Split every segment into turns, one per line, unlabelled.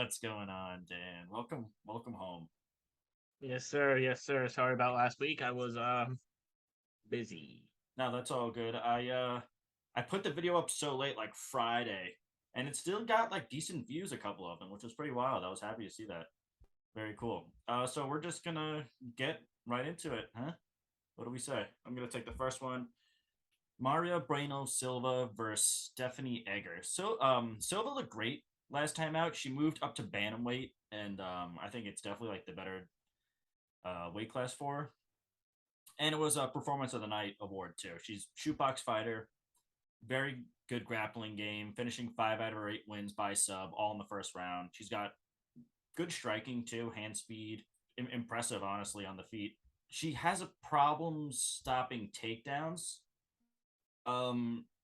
What's going on, Dan? Welcome home.
Yes, sir. Yes, sir. Sorry about last week. I was busy.
No, that's all good. I put the video up so late, like Friday, and it still got like decent views, a couple of them, which was pretty wild. I was happy to see that. Very cool. So we're just gonna get right into it, huh? What do we say? I'm gonna take the first one. Maria Bueno Silva versus Stephanie Egger. Silva looked great last time out. She moved up to bantamweight, and I think it's definitely like the better weight class for her. And it was a performance of the night award too. She's shootbox fighter, very good grappling game, finishing 5 out of her 8 wins by sub, all in the first round. She's got good striking too, hand speed, impressive honestly on the feet. She has a problem stopping takedowns.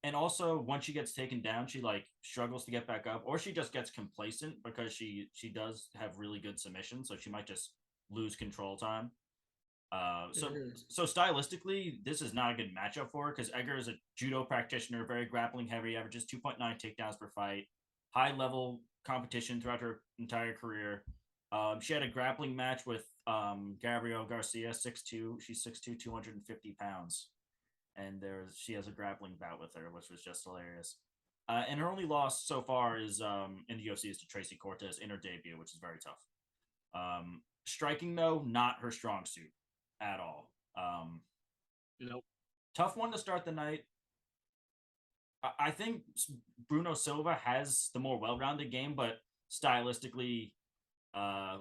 And also once she gets taken down, she like struggles to get back up, or she just gets complacent because she does have really good submission, so she might just lose control time. Uh, so
Mhm.
so stylistically, this is not a good matchup for her because Egger is a judo practitioner, very grappling heavy, averages 2.9 takedowns per fight, high level competition throughout her entire career. She had a grappling match with Gabriel Garcia, 6'2". She's 6'2", 250 pounds, and she has a grappling bout with her, which was just hilarious. And her only loss so far is in the UFC is to Tracy Cortez in her debut, which is very tough. Striking though, not her strong suit at all.
Nope.
Tough one to start the night. I think Bruno Silva has the more well-rounded game, but stylistically, uh,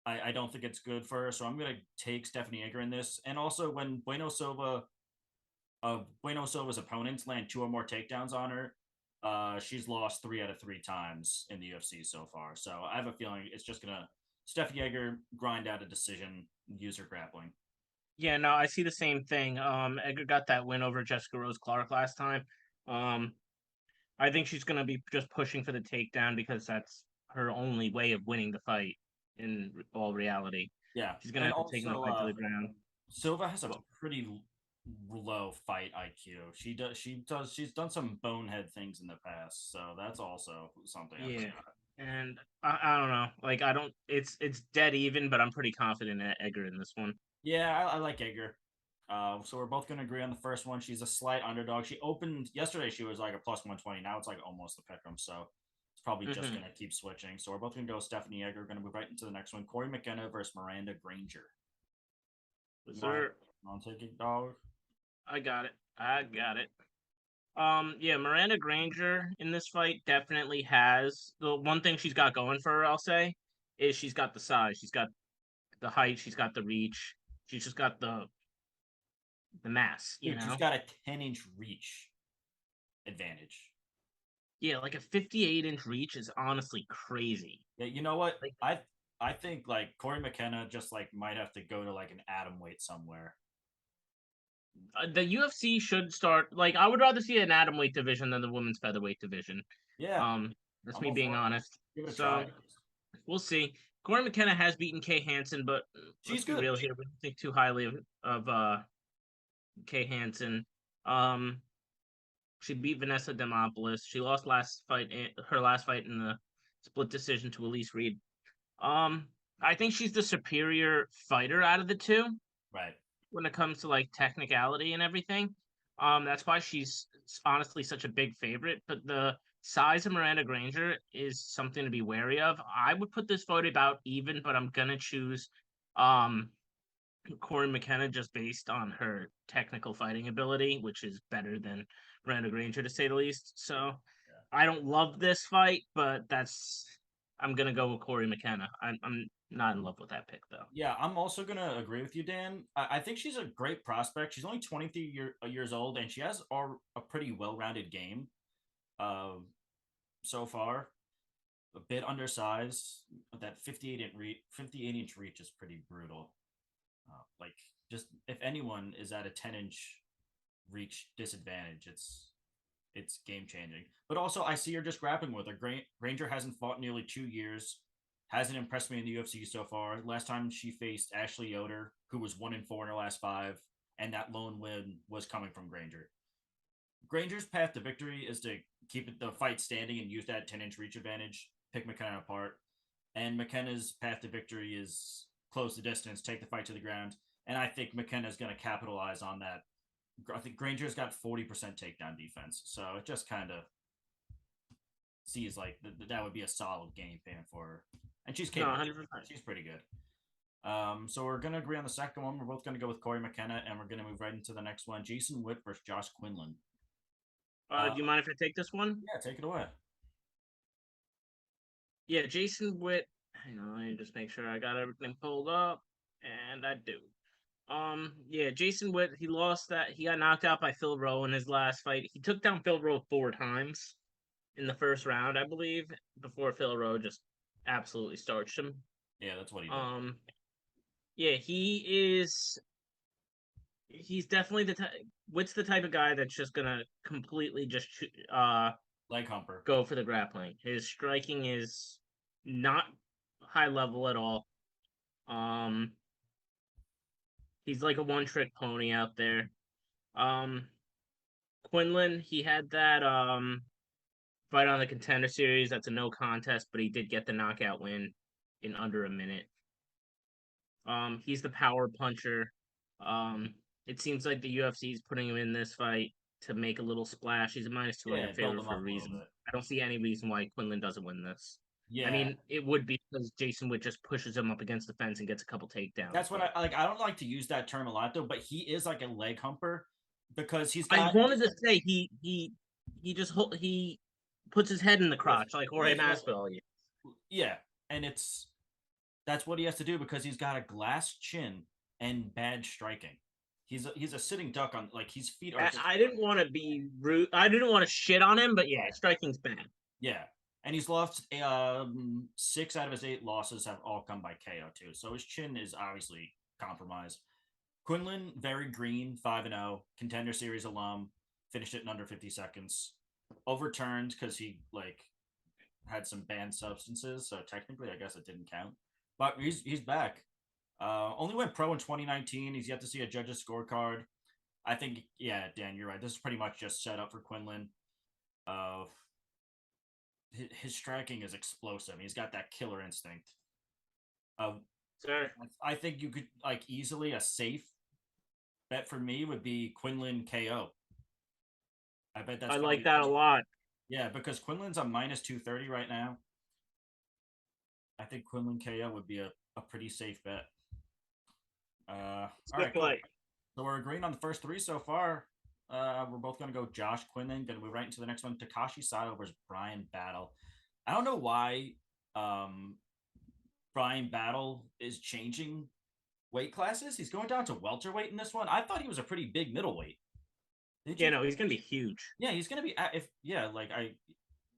I don't think it's good for her. So I'm gonna take Stephanie Egger in this. And also, when Bueno Silva's opponents land two or more takedowns on her, she's lost 3 out of 3 times in the UFC so far. So I have a feeling it's just gonna Stephanie Egger grind out a decision, use her grappling.
Yeah, no, I see the same thing. Edgar got that win over Jessica Rose Clark last time. Um, I think she's gonna be just pushing for the takedown because that's her only way of winning the fight in all reality.
Yeah,
She's gonna
and
have to take the
also
fight to the ground.
Silva has a
Well,
pretty low fight IQ. She's done some bonehead things in the past, so that's also something I
yeah,
forgot.
and I don't know. Like I don't. It's dead even, but I'm pretty confident at Edgar in this one.
Yeah, I like Edgar. So we're both gonna agree on the first one. She's a slight underdog. She opened yesterday. She was like a plus 120. Now it's like almost a pick'em. So it's probably just
Mm-hmm.
gonna keep switching. So we're both gonna go Stephanie Egger. We're gonna move right into the next one. Cory McKenna versus Miranda Granger. You want
Sir,
to take it, dog?
I got it. I got it. Yeah, Miranda Granger in this fight definitely has the one thing she's got going for her, I'll say, is she's got the size, she's got the height, she's got the reach, she's just got the mass, you
Dude, she's
know?
got a 10-inch reach advantage.
Yeah, like a 58-inch reach is honestly crazy.
Yeah, you know what?
Like
I think like Cory McKenna just like might have to go to like an atom weight somewhere.
the UFC should start like I would rather see an atomweight division than the women's featherweight division.
Yeah,
Um, that's
I'm
me
all
being
for it.
honest.
Give it a try
So
at least.
we'll see. Corey McKenna has beaten Kay Hansen, but let's
She's
be
good.
real here. We don't think too highly of Kay Hansen. Um, she beat Vanessa Demopoulos. She lost her last fight in the split decision to Elise Reed. Um, I think she's the superior fighter out of the two
Right.
when it comes to like technicality and everything. That's why she's honestly such a big favorite. But the size of Miranda Granger is something to be wary of. I would put this vote about even, but I'm gonna choose um Corey McKenna just based on her technical fighting ability, which is better than Miranda Granger to say the least. So
Yeah.
I don't love this fight, but that's I'm gonna go with Corey McKenna. I'm not in love with that pick though.
Yeah, I'm also gonna agree with you, Dan. I think she's a great prospect. She's only 23 years old, and she has a pretty well-rounded game. Uh, so far, a bit undersized. That 58-inch reach is pretty brutal. Like, just if anyone is at a 10-inch reach disadvantage, it's game changing. But also, I see her just grappling with her. Granger hasn't fought in nearly 2 years. Hasn't impressed me in the UFC so far. Last time she faced Ashley Yoder, who was 1-4 in her last five, and that lone win was coming from Granger. Granger's path to victory is to keep the fight standing and use that 10-inch reach advantage. pick McKenna apart. And McKenna's path to victory is close the distance, take the fight to the ground. And I think McKenna's going to capitalize on that. I think Granger's got 40% takedown defense. So it just kind of sees like that would be a solid game plan for her. And she's capable. No, she's pretty good. So we're going to agree on the second one. We're both going to go with Cory McKenna, and we're going to move right into the next one. Jason Witt versus Josh Quinlan.
Do you mind if I take this one?
Yeah, take it away.
Yeah, Jason Witt. Hang on, let me just make sure I got everything pulled up, and I do. Yeah, Jason Witt, he got knocked out by Phil Rowe in his last fight. He took down Phil Rowe 4 times in the first round, I believe, before Phil Rowe just absolutely starched him.
Yeah, that's what he did.
Yeah, he's definitely Witt's the type of guy that's just gonna completely just
leg humper,
go for the grappling. His striking is not high level at all. He's like a one-trick pony out there. Quinlan, he had that fight on the Contender Series. That's a no contest, but he did get the knockout win in under a minute. He's the power puncher. It seems like the UFC is putting him in this fight to make a little splash. He's a -200 favorite for a reason. I don't see any reason why Quinlan doesn't win this. Yeah, I mean, it would be because Jason Witt just pushes him up against the fence and gets a couple takedowns.
That's what I like. I don't like to use that term a lot though, but he is like a leg humper because he's got.
I wanted to say he puts his head in the crotch like Jorge Masvidal.
Yeah, and that's what he has to do because he's got a glass chin and bad striking. He's a sitting duck on like his feet are.
I didn't want to be rude. I didn't want to shit on him, but yeah, striking's bad.
Yeah. And he's lost 6 out of his 8 losses have all come by KO too. So his chin is obviously compromised. Quinlan, very green, 5-0, Contender Series alum, finished it in under 50 seconds. Overturned because he like had some banned substances, so technically I guess it didn't count. But he's back. Only went pro in 2019. He's yet to see a judge's scorecard. I think, yeah, Dan, you're right. This is pretty much just set up for Quinlan. His striking is explosive. He's got that killer instinct.
Sure.
I think you could like easily a safe bet for me would be Quinlan KO. I bet that's.
I like that a lot.
Yeah, because Quinlan's a -230 right now. I think Quinlan KO would be a pretty safe bet. All right, cool. So we're agreeing on the first 3 so far. We're both going to go Josh Quinlan. Going to move right into the next one. Takashi Sado versus Bryan Battle. I don't know why Bryan Battle is changing weight classes. He's going down to welterweight in this one. I thought he was a pretty big middleweight.
Yeah, no, he's going to be huge.
Yeah, he's going to be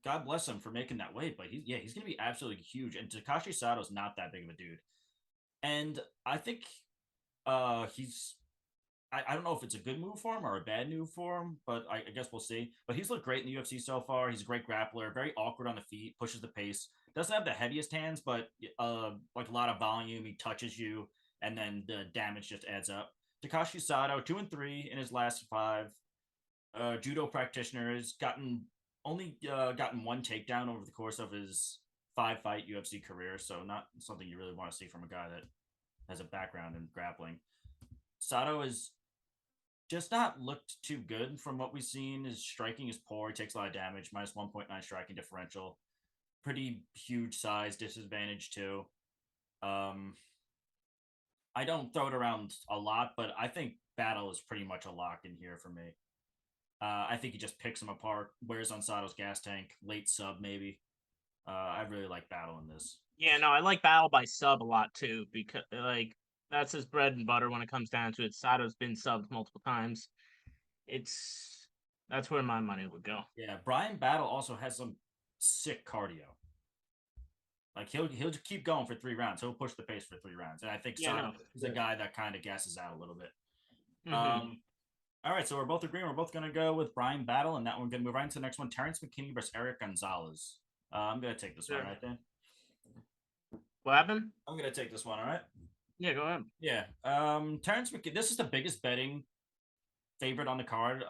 God bless him for making that weight, but he's going to be absolutely huge. And Takashi Sato's not that big of a dude. And I think he's I don't know if it's a good move for him or a bad move for him, but I guess we'll see. But he's looked great in the UFC so far. He's a great grappler, very awkward on the feet, pushes the pace. Doesn't have the heaviest hands, but like a lot of volume. He touches you, and then the damage just adds up. Takashi Sado, 2-3 in his last 5. Judo practitioner has only gotten 1 takedown over the course of his 5-fight UFC career, so not something you really want to see from a guy that has a background in grappling. Sado is just not looked too good from what we've seen. His striking is poor. He takes a lot of damage. -1.9 striking differential. Pretty huge size disadvantage too. I don't throw it around a lot, but I think Battle is pretty much a lock in here for me. I think he just picks him apart, wears on Sado's gas tank, late sub maybe. I really like Battle in this.
Yeah, no, I like Battle by sub a lot too, because like that's his bread and butter when it comes down to it. Sado's been subbed multiple times. That's where my money would go.
Yeah, Bryan Battle also has some sick cardio. Like he'll keep going for 3 rounds. He'll push the pace for 3 rounds, and I think Sado is a guy that kind of gasses out a little bit. Mm-hmm. All right, so we're both agreeing. We're both going to go with Bryan Battle, and that we're going to move right into the next one. Terence McKee versus Eric Gonzalez. I'm going to take this one right there.
What happened?
I'm going to take this one, all right?
Yeah, go ahead.
Yeah. Terence McKee, this is the biggest betting favorite on the card.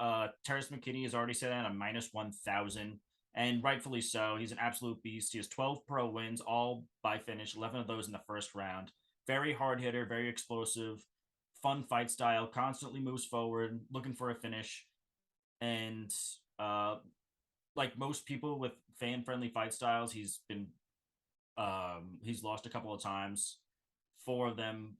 Terence McKinney has already said that at a -1,000. and rightfully so. He's an absolute beast. He has 12 pro wins, all by finish, 11 of those in the first round. Very hard hitter, very explosive, fun fight style, constantly moves forward, looking for a finish. And like most people with fan friendly fight styles, he's lost a couple of times, four of them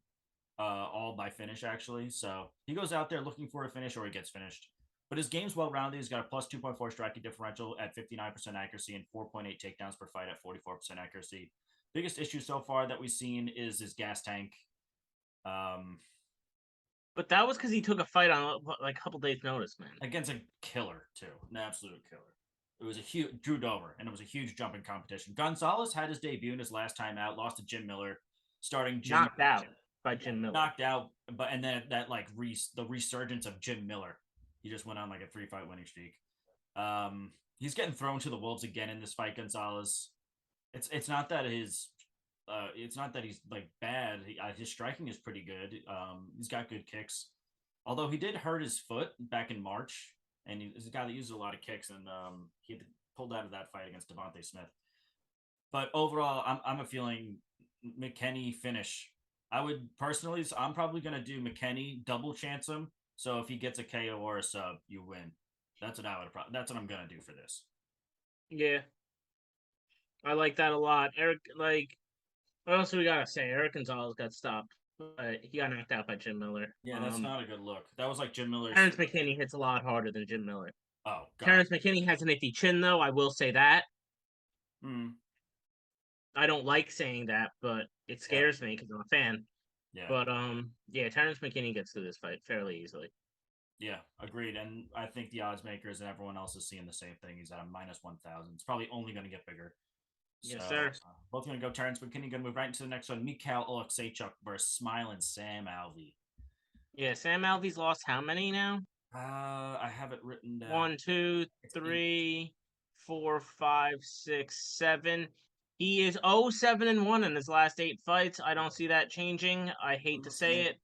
all by finish actually. So he goes out there looking for a finish or he gets finished. But his game's well rounded. He's got a plus 2.4 striking differential at 59% accuracy and 4.8 takedowns per fight at 44% accuracy. Biggest issue so far that we've seen is his gas tank.
But that was because he took a fight on like a couple days' notice, man.
Against a killer too, an absolute killer. It was a huge Drew Dover, and it was a huge jumping competition. Gonzalez had his debut in his last time out, lost to Jim Miller, starting Jim
knocked out by Jim Miller.
Knocked out, but and then that like the resurgence of Jim Miller. He just went on like a 3-fight winning streak. He's getting thrown to the wolves again in this fight, Gonzalez. It's not that he's like bad. His striking is pretty good. He's got good kicks. Although he did hurt his foot back in March, and he's a guy that uses a lot of kicks, and he pulled out of that fight against Devontae Smith. But overall, I'm a feeling McKenna finish. I would personally, so I'm probably gonna do McKenna, double chance him. So if he gets a KO or a sub, you win. That's what that's what I'm gonna do for this.
Yeah, I like that a lot. Eric, like, what else do we gotta say? Eric Gonzalez got stopped. He got knocked out by Jim Miller.
Yeah, that's not a good look. That was like Jim Miller's.
Terence McKinney hits a lot harder than Jim Miller.
Oh, God.
Terence McKinney has a nifty chin, though. I will say that. I don't like saying that, but it scares me because I'm a fan.
Yeah.
But yeah, Terence McKinney gets through this fight fairly easily.
Yeah, agreed. And I think the odds makers and everyone else is seeing the same thing. He's at a minus 1,000. It's probably only going to get bigger.
Yes, sir.
Both going to go Terence McKinney. Going to move right into the next one. Mikhail Oleksiejczuk versus smiling Sam Alvey.
Yeah, Sam Alvey's lost how many now?
I have it written down.
1, 2, 3, 4, 5, 6, 7. He is 0-7-1 in his last 8 fights. I don't see that changing. I hate to say it.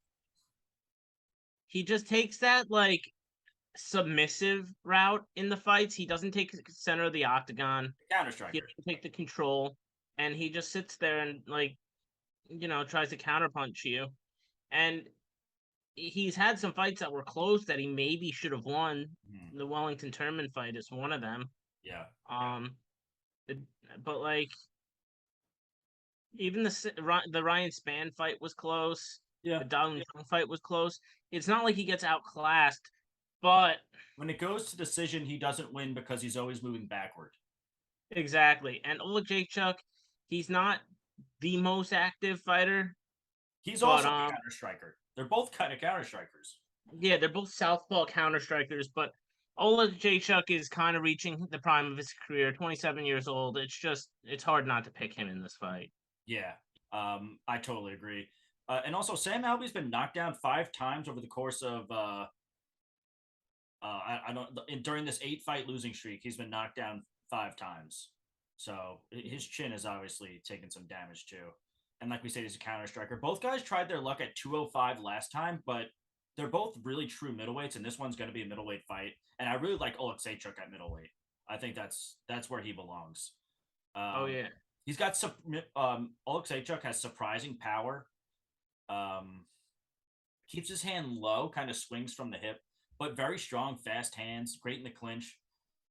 He just takes that like submissive route in the fights. He doesn't take center of the octagon.
Counter striker.
He doesn't take the control, and he just sits there and tries to counterpunch you. And he's had some fights that were close that he maybe should have won. The Wellington Turman fight is one of them.
Yeah.
But like, even the Ryan Spann fight was close.
Yeah.
The Dong fight was close. It's not like he gets outclassed, but
when it goes to decision, he doesn't win because he's always moving backward.
Exactly. And Oleksiejczuk, he's not the most active fighter.
He's also a counter striker. They're both kind of counter strikers.
Yeah, they're both southpaw counter strikers, but Oleksiejczuk is kind of reaching the prime of his career, 27 years old. It's hard not to pick him in this fight.
Yeah, I totally agree. And also, Sam Alvey's been knocked down 5 times over the course of during this 8-fight losing streak. He's been knocked down 5 times, so his chin has obviously taken some damage too. And like we said, he's a counter striker. Both guys tried their luck at 205 last time, but they're both really true middleweights, and this one's going to be a middleweight fight. And I really like Oleksiejczuk at middleweight. I think that's where he belongs.
Oh yeah,
he's got Oleksiejczuk has surprising power. Keeps his hand low, kind of swings from the hip, but very strong, fast hands, great in the clinch.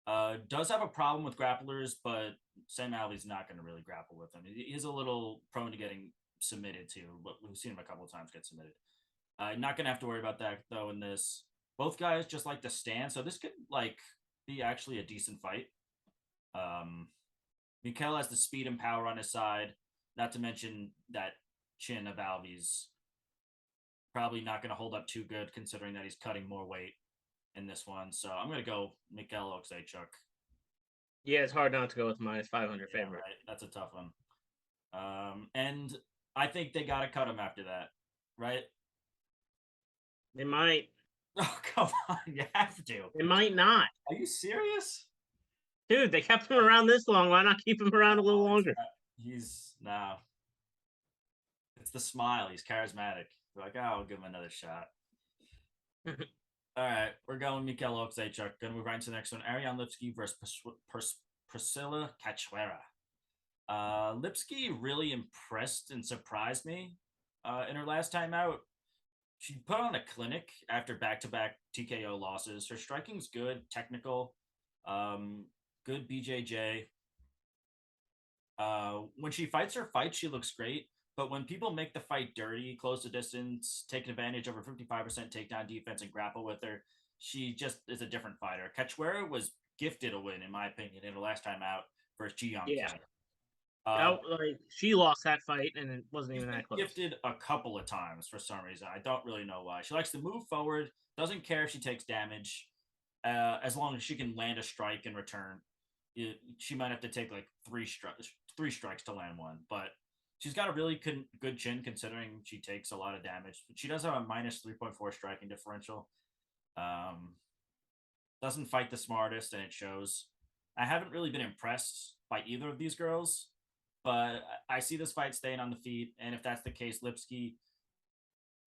Does have a problem with grapplers, but Sam Alvey's not going to really grapple with him. He's a little prone to getting submitted too, but we've seen him a couple of times get submitted. Not going to have to worry about that though in this. Both guys just like to stand, so this could like be actually a decent fight. Mikhail has the speed and power on his side, not to mention that chin of Alvey's probably not going to hold up too good considering that he's cutting more weight in this one. So I'm going to go Mikhail Oleksiejczuk.
Yeah, it's hard not to go with minus 500 favorite.
Right. That's a tough one. And I think they got to cut him after that, right?
They might.
Oh, come on. You have to.
They might not.
Are you serious?
Dude, they kept him around this long. Why not keep him around a little longer?
It's the smile. He's charismatic. They're like, I'll give him another shot. All right, we're going Mikhail Oleksiejczuk. Going to move right into the next one. ArielLipsky versus Priscilla Cachoeira. Lipsky really impressed and surprised me in her last time out. She put on a clinic after back-to-back TKO losses. Her striking's good, technical, good BJJ. When she fights her fight, she looks great. But when people make the fight dirty, close the distance, take advantage of her 55% takedown defense, and grapple with her, she just is a different fighter. Cachoeira was gifted a win, in my opinion, in her last time out versus Ji Young
Yeah.
Kim. Uh,
Like she lost that fight and it wasn't
she's
even
been
that close.
gifted a couple of times for some reason. I don't really know why. She likes to move forward, doesn't care if she takes damage, as long as she can land a strike in return. She might have to take like three strikes to land one, but she's got a really good chin considering she takes a lot of damage. She does have a minus 3.4 striking differential. Doesn't fight the smartest, and it shows. I haven't really been impressed by either of these girls, but I see this fight staying on the feet. And if that's the case, Lipsky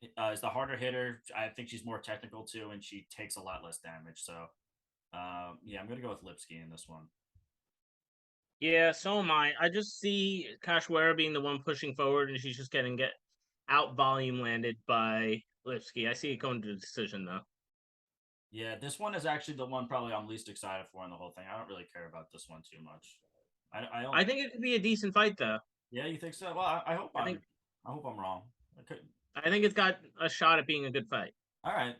is the harder hitter. I think she's more technical too, and she takes a lot less damage. So, yeah, I'm going to go with Lipsky in this one.
Yeah, so am I. I just see Cachoeira being the one pushing forward, and she's just get out volume landed by Lipsky. I see it going to the decision though.
Yeah, this one is actually the one probably I'm least excited for in the whole thing. I don't really care about this one too much.
I think it could be a decent fight though.
Yeah, you think so? Well, I hope
I think
I'm wrong.
I think it's got a shot at being a good fight.
All right,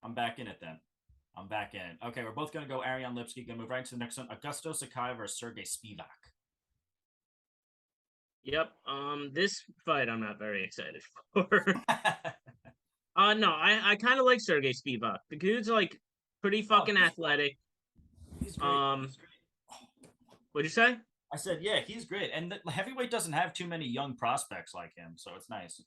I'm back in it then. I'm back in. Okay, we're both gonna go ArielLipsky. Gonna move right to the next one. Augusto Sakai versus Sergey Spivak.
Yep. This fight I'm not very excited for. No, I kind of like Sergey Spivak. The dude's like pretty fucking athletic.
He's great. He's great.
What'd you say?
I said, yeah, he's great. And the heavyweight doesn't have too many young prospects like him, so it's nice.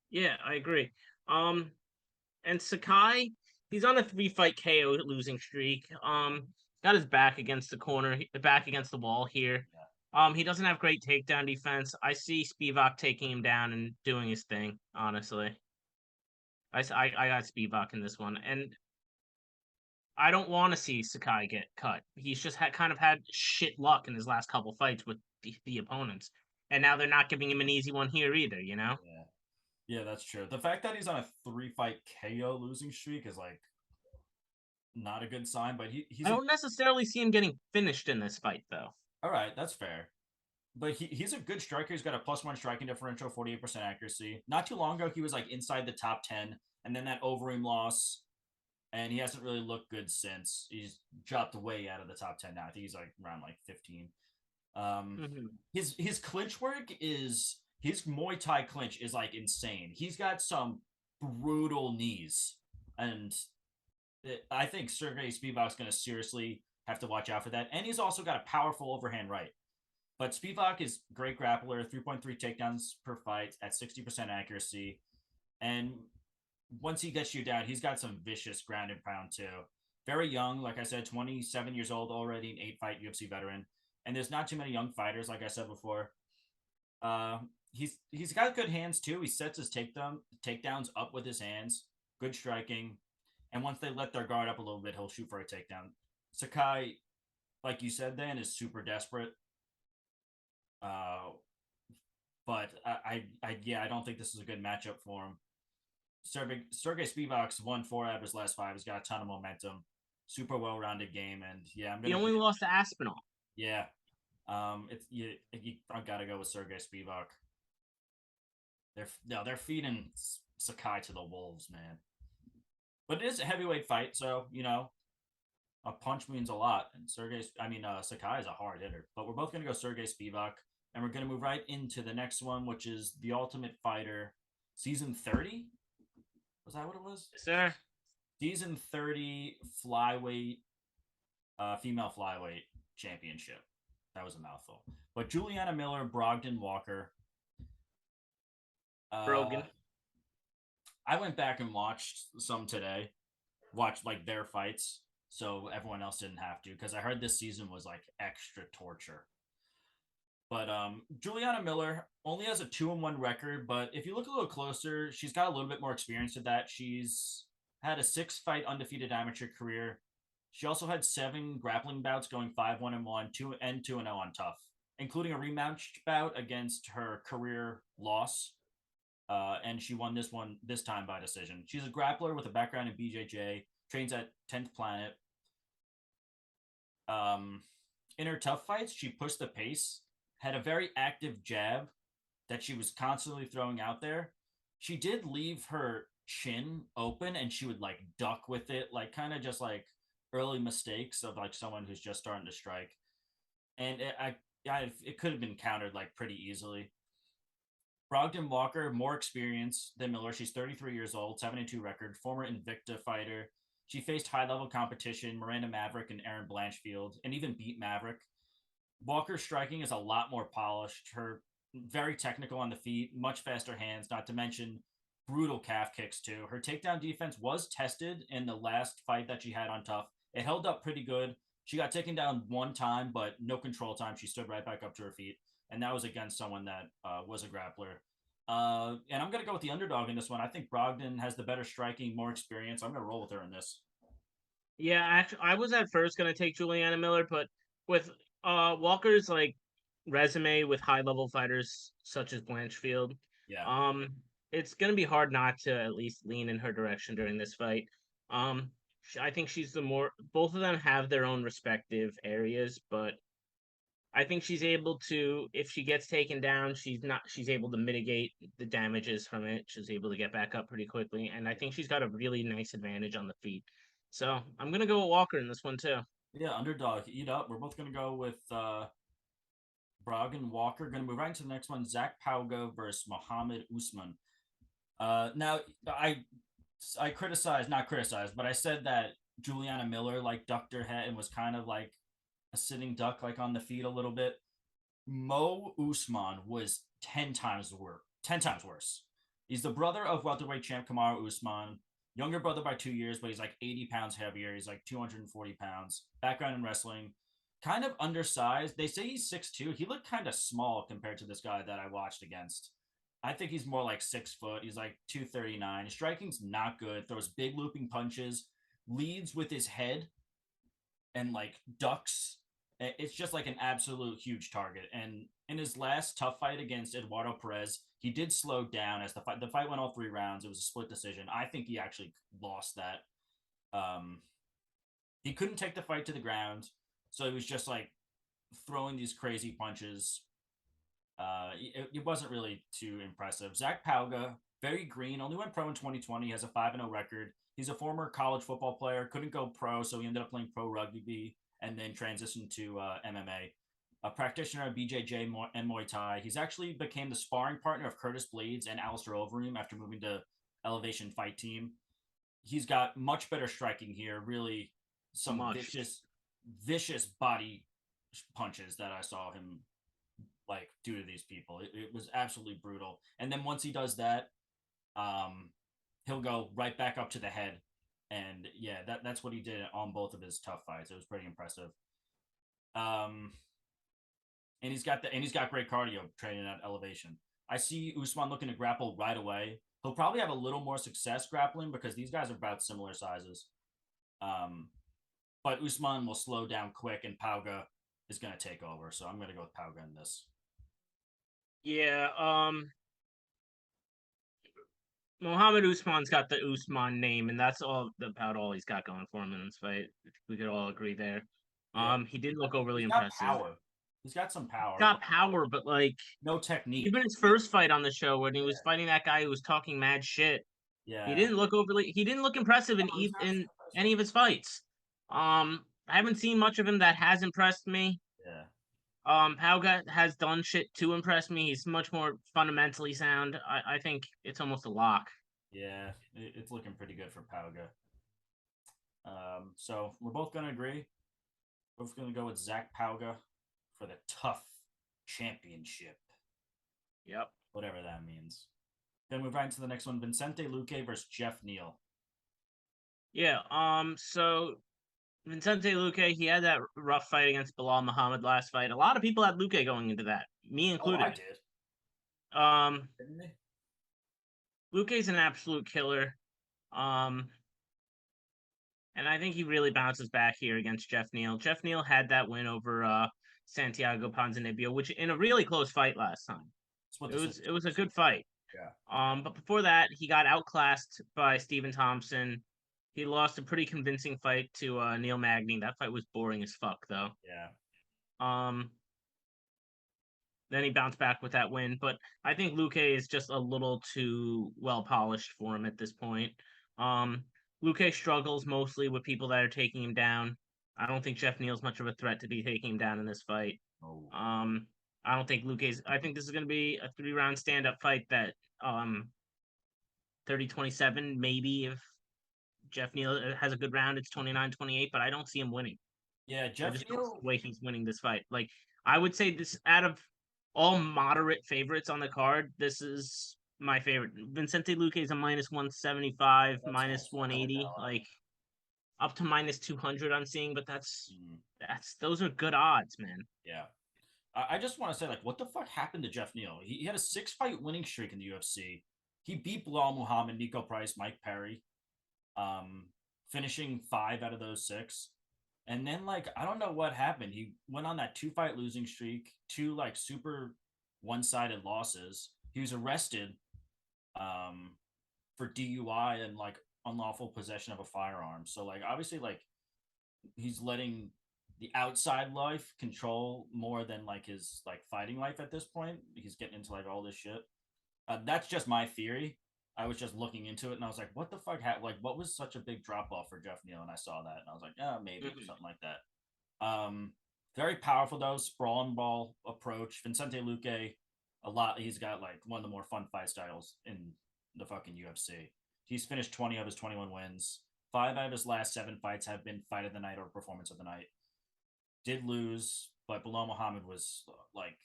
Yeah, I agree. And Sakai, he's on a 3-fight KO losing streak. Got his back against the corner, back against the wall here. He doesn't have great takedown defense. I see Spivak taking him down and doing his thing. Honestly, I got Spivak in this one, and I don't want to see Sakai get cut. He's just kind of had shit luck in his last couple fights with the opponents, and now they're not giving him an easy one here either. You know?
Yeah. Yeah, that's true. The fact that he's on a 3-fight KO losing streak is like not a good sign, but he's
I don't necessarily see him getting finished in this fight though.
all right, that's fair. But he's a good striker. He's got a +1 striking differential, 48% accuracy. Not too long ago, he was like inside the top 10, and then that Overeem loss, and he hasn't really looked good since. He's dropped way out of the top 10 now. I think he's like around like 15. His clinch work is his Muay Thai clinch is like insane. He's got some brutal knees, and I think Sergey Spivak's going to seriously have to watch out for that. And he's also got a powerful overhand right. But Spivak is great grappler, 3.3 takedowns per fight at 60% accuracy. And once he gets you down, he's got some vicious ground and pound too. Very young, like I said, 27 years old already, an 8-fight UFC veteran. And there's not too many young fighters, like I said before. He's got good hands too. He sets his takedowns up with his hands. Good striking. And once they let their guard up a little bit, he'll shoot for a takedown. Sakai, like you said, then is super desperate. But I don't think this is a good matchup for him. Sergey Spivak's won 4 out of his last 5. He's got a ton of momentum, super well-rounded game, and yeah,
he only lost to Aspinall.
Yeah, I gotta go with Sergey Spivak. They're feeding Sakai to the wolves, man. But it is a heavyweight fight, so a punch means a lot. And Sakai is a hard hitter. But we're both gonna go Sergey Spivak, and we're gonna move right into the next one, which is The Ultimate Fighter, season 30. Was that what it was?
Yes, sir.
Season 30 flyweight, female flyweight championship. That was a mouthful. But Julianna Miller, Brogdon Walker.
Brogan.
I went back and watched some today. Watched like their fights, so everyone else didn't have to, because I heard this season was like extra torture. But Julianna Miller only has a 2-1 record, but if you look a little closer, she's got a little bit more experience with that. She's had a 6-fight undefeated amateur career. She also had 7 grappling bouts, going 5-1-1, 2-2-0 on Tough, including a rematch bout against her career loss. And she won this time by decision. She's a grappler with a background in BJJ, trains at 10th Planet. In her tough fights, she pushed the pace, had a very active jab that she was constantly throwing out there. She did leave her chin open and she would like duck with it, like kind of just like early mistakes of like someone who's just starting to strike. And it could have been countered like pretty easily. Brogdon Walker, more experience than Miller. She's 33 years old, 7-2 record, former Invicta fighter. She faced high level competition, Miranda Maverick and Erin Blanchfield, and even beat Maverick. Walker's striking is a lot more polished. Her very technical on the feet, much faster hands, not to mention brutal calf kicks too. Her takedown defense was tested in the last fight that she had on Tough. It held up pretty good. She got taken down one time, but no control time. She stood right back up to her feet, and that was against someone that was a grappler. And I'm going to go with the underdog in this one. I think Brogdon has the better striking, more experience. I'm going to roll with her in this.
Yeah, actually, I was at first gonna take Julianna Miller, but with Walker's like resume with high level fighters such as Blanchfield,
Yeah.
um, it's gonna be hard not to at least lean in her direction during this fight. I think she's the more. Both of them have their own respective areas, but I think she's able to. If she gets taken down, she's able to mitigate the damages from it. She's able to get back up pretty quickly, and I think she's got a really nice advantage on the feet. So I'm gonna go with Walker in this one too.
Yeah, underdog, eat up. We're both going to go with Brogdon Walker. Going to move right into the next one. Zachpowgo versus Muhammad Usman. Now, I criticized, not criticized, but I said that Juliana Miller like ducked her head and was kind of like a sitting duck, like on the feet a little bit. Mo Usman was 10 times worse. 10 times worse. He's the brother of welterweight champ Kamaru Usman. Younger brother by 2 years, but he's like 80 pounds heavier. He's like 240 pounds. Background in wrestling. Kind of undersized. They say he's 6'2". He looked kind of small compared to this guy that I watched against. I think he's more like 6 foot. He's like 239. His striking's not good. Throws big looping punches. Leads with his head and like ducks. It's just like an absolute huge target. And in his last tough fight against Eduardo Perez, he did slow down as the fight went all 3 rounds. It was a split decision. I think he actually lost that. He couldn't take the fight to the ground, so he was just like throwing these crazy punches. It wasn't really too impressive. Zachpowgo, very green, only went pro in 2020, has a 5-0 record. He's a former college football player, couldn't go pro, so he ended up playing pro rugby and then transitioned to MMA. A practitioner of BJJ and Muay Thai. He's actually became the sparring partner of Curtis Blades and Alistair Overeem after moving to Elevation Fight Team. He's got much better striking here, really some vicious body punches that I saw him like do to these people. It was absolutely brutal. And then once he does that, he'll go right back up to the head. And yeah, that's what he did on both of his tough fights. It was pretty impressive. And he's got great cardio training at Elevation. I see Usman looking to grapple right away. He'll probably have a little more success grappling because these guys are about similar sizes. But Usman will slow down quick, and Pauga is going to take over. So I'm going to go with Pauga in this.
Yeah, Muhammad Usman's got the Usman name, and that's about all he's got going for him in this fight. We could all agree there.
Yeah.
He did look overly
He's got
impressive.
power. He's got some power.
Got power, but like
no technique.
Even his first fight on the show when he was fighting that guy who was talking mad shit, he didn't look impressive in any of his fights. I haven't seen much of him that has impressed me.
Yeah.
Pauga has done shit to impress me. He's much more fundamentally sound. I think it's almost a lock.
Yeah, it's looking pretty good for Pauga. So we're both going to agree. We're both going to go with Zachpowgo for the tough championship.
Yep.
Whatever that means. Then move right into the next one. Vicente Luque versus Jeff Neal.
Yeah, so Vicente Luque, he had that rough fight against Bilal Muhammad last fight. A lot of people had Luque going into that, me included.
Oh, I did.
Didn't they? Luque's an absolute killer. And I think he really bounces back here against Jeff Neal. Jeff Neal had that win over Santiago Ponzinibbio, which in a really close fight last time.
That's what
It was a good fight.
Yeah.
But before that, he got outclassed by Stephen Thompson. He lost a pretty convincing fight to Neil Magny. That fight was boring as fuck, though.
Yeah.
Um, then he bounced back with that win, but I think Luque is just a little too well polished for him at this point. Luque struggles mostly with people that are taking him down. I don't think Jeff Neal's much of a threat to be taking him down in this fight.
Oh.
I don't think Luque's. I think this is going to be a 3-round stand-up fight that 30-27, maybe if Jeff Neal has a good round, it's 29-28, but I don't see him winning.
Yeah,
I
Jeff
just don't see
Neal.
the way he's winning this fight. Like, I would say this out of all moderate favorites on the card, this is my favorite. Vicente Luque is a minus 175,
That's
minus
also
180,
$100.
like up to minus 200 I'm seeing, but
Mhm.
those are good odds, man.
Yeah. I just want to say, like, what the fuck happened to Jeff Neal? He had a 6-fight winning streak in the UFC. He beat Bilal Muhammad, Nico Price, Mike Perry, finishing 5 out of those 6. And then, like, I don't know what happened. He went on that 2-fight losing streak, 2 like super one-sided losses. He was arrested for DUI and like unlawful possession of a firearm. So like obviously like he's letting the outside life control more than like his like fighting life at this point. He's getting into like all this shit. That's just my theory. I was just looking into it and I was like, what the fuck happened? Like, what was such a big drop off for Jeff Neal? And I saw that and I was like, yeah, maybe something like that. Very powerful though, sprawl and ball approach. Vicente Luque, a lot. He's got like one of the more fun fight styles in the fucking UFC. He's finished 20 of his 21 wins. 5 out of his last 7 fights have been fight of the night or performance of the night. Did lose, but Bilal Muhammad was like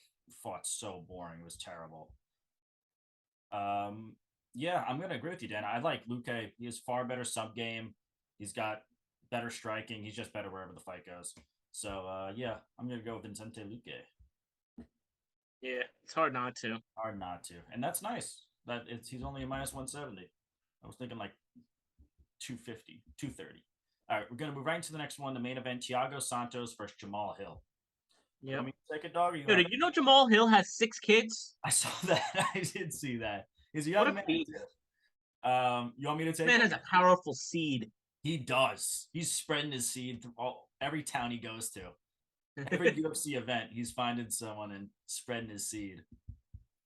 fought so boring. It was terrible. Yeah, I'm gonna agree with you, Dan. I like Luque. He has far better sub game. He's got better striking. He's just better wherever the fight goes. So yeah, I'm gonna go with Vicente Luque.
Yeah, it's hard not to.
Hard not to, and that's nice. That he's only a minus 170. I was thinking like 250, 230. All right, we're gonna move right into the next one. The main event: Thiago Santos versus Jamahal Hill. You
Yep.
want me to take a dog? Or you
Yo,
want...
did you know Jamal Hill has 6 kids?
I saw that. I did see that. He's a
What
young
a
man.
beast.
You want me to take
Man
it?
has a powerful seed.
He does. He's spreading his seed through every town he goes to. Every UFC event, he's finding someone and spreading his seed.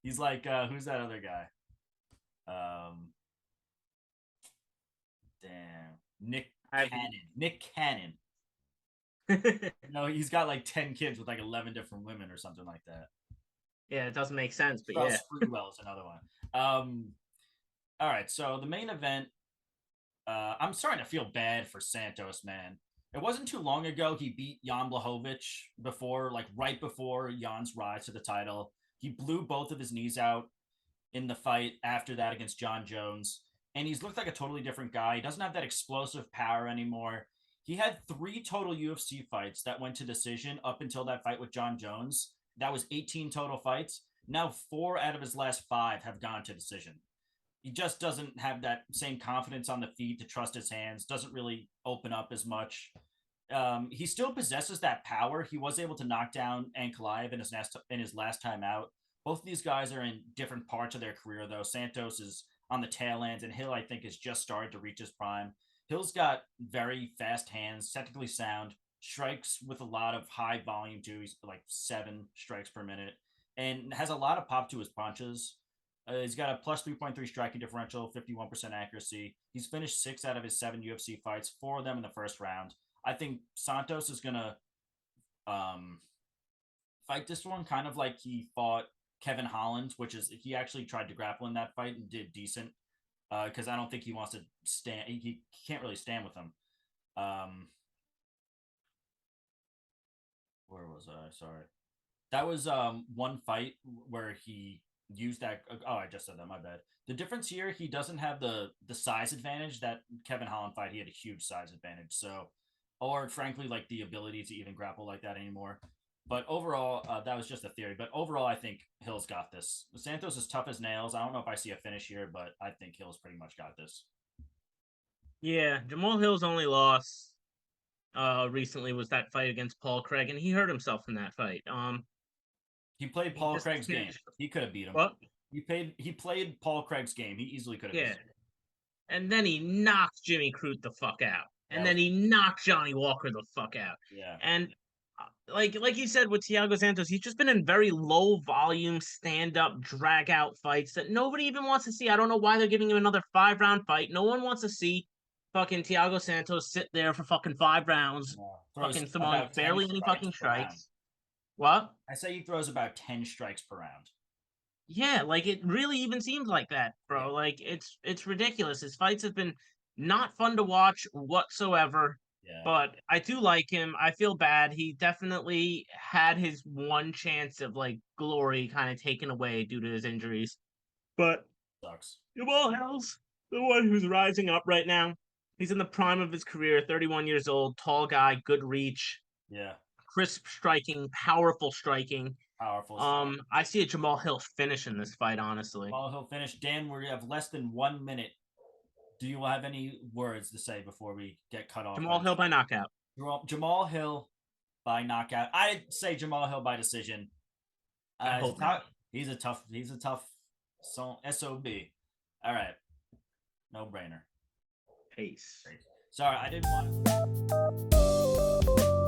He's like, who's that other guy? Damn, Nick Cannon. Nick Cannon. No, he's got like 10 kids with like 11 different women or something like that.
Yeah, it doesn't make sense, but
Charles
yeah.
Fruitwell is another one. All right, so the main event. I'm starting to feel bad for Santos, man. It wasn't too long ago he beat Jan Blachowicz right before Jan's rise to the title. He blew both of his knees out in the fight after that against John Jones. And he's looked like a totally different guy. He doesn't have that explosive power anymore. He had 3 total UFC fights that went to decision up until that fight with John Jones. That was 18 total fights. Now 4 out of his last 5 have gone to decision. He just doesn't have that same confidence on the feet to trust his hands, doesn't really open up as much. He still possesses that power. He was able to knock down Ankalaev in his last time out. Both of these guys are in different parts of their career, though. Santos is on the tail end, and Hill, I think, is just started to reach his prime. Hill's got very fast hands, technically sound, strikes with a lot of high volume, too. He's like 7 strikes per minute, and has a lot of pop to his punches. He's got a plus 3.3 striking differential, 51% accuracy. He's finished 6 out of his 7 UFC fights, 4 of them in the first round. I think Santos is going to fight this one kind of like he fought Kevin Holland, which is he actually tried to grapple in that fight and did decent because I don't think he wants to stand. He can't really stand with him. Where was I? Sorry. That was one fight where he used that. Oh, I just said that. My bad. The difference here, he doesn't have the size advantage that Kevin Holland fight. He had a huge size advantage. So, or frankly, like the ability to even grapple like that anymore. But overall, that was just a theory. But overall, I think Hill's got this. Santos is tough as nails. I don't know if I see a finish here, but I think Hill's pretty much got this.
Yeah, Jamal Hill's only loss recently was that fight against Paul Craig, and he hurt himself in that fight.
He played
He
Paul
just
Craig's game.
finished.
He could have beat him.
What?
He played Paul Craig's game. He easily could have beat
Yeah.
him.
And then he knocked Jimmy Crute the fuck out. And
That
then
was
he knocked Johnny Walker the fuck out.
yeah.
And like you said with Thiago Santos, he's just been in very low volume stand up drag out fights that nobody even wants to see. I don't know why they're giving him another 5 round fight. No one wants to see fucking Thiago Santos sit there for fucking 5 rounds,
Throws
fucking throwing
about 10
barely any fucking
per round.
strikes. What?
I say he throws about 10 strikes per round.
Yeah, like it really even seems like that, bro.
Yeah.
Like it's ridiculous. His fights have been not fun to watch whatsoever.
Yeah.
But I do like him. I feel bad. He definitely had his one chance of like glory kind of taken away due to his injuries. But
Sucks.
Jamal Hill's the one who's rising up right now. He's in the prime of his career, 31 years old, tall guy, good reach,
Yeah.
crisp striking, powerful striking.
Powerful.
I see a Jamal Hill finish in this fight, honestly.
Well, he'll finish. Dan, we have less than 1 minute. Do you have any words to say before we get cut off?
Jamal Hill by knockout.
Jamal Hill by knockout. I'd say Jamal Hill by decision.
I hope not.
He's a tough SOB. All right. No brainer.
Peace.
Sorry, I didn't want to.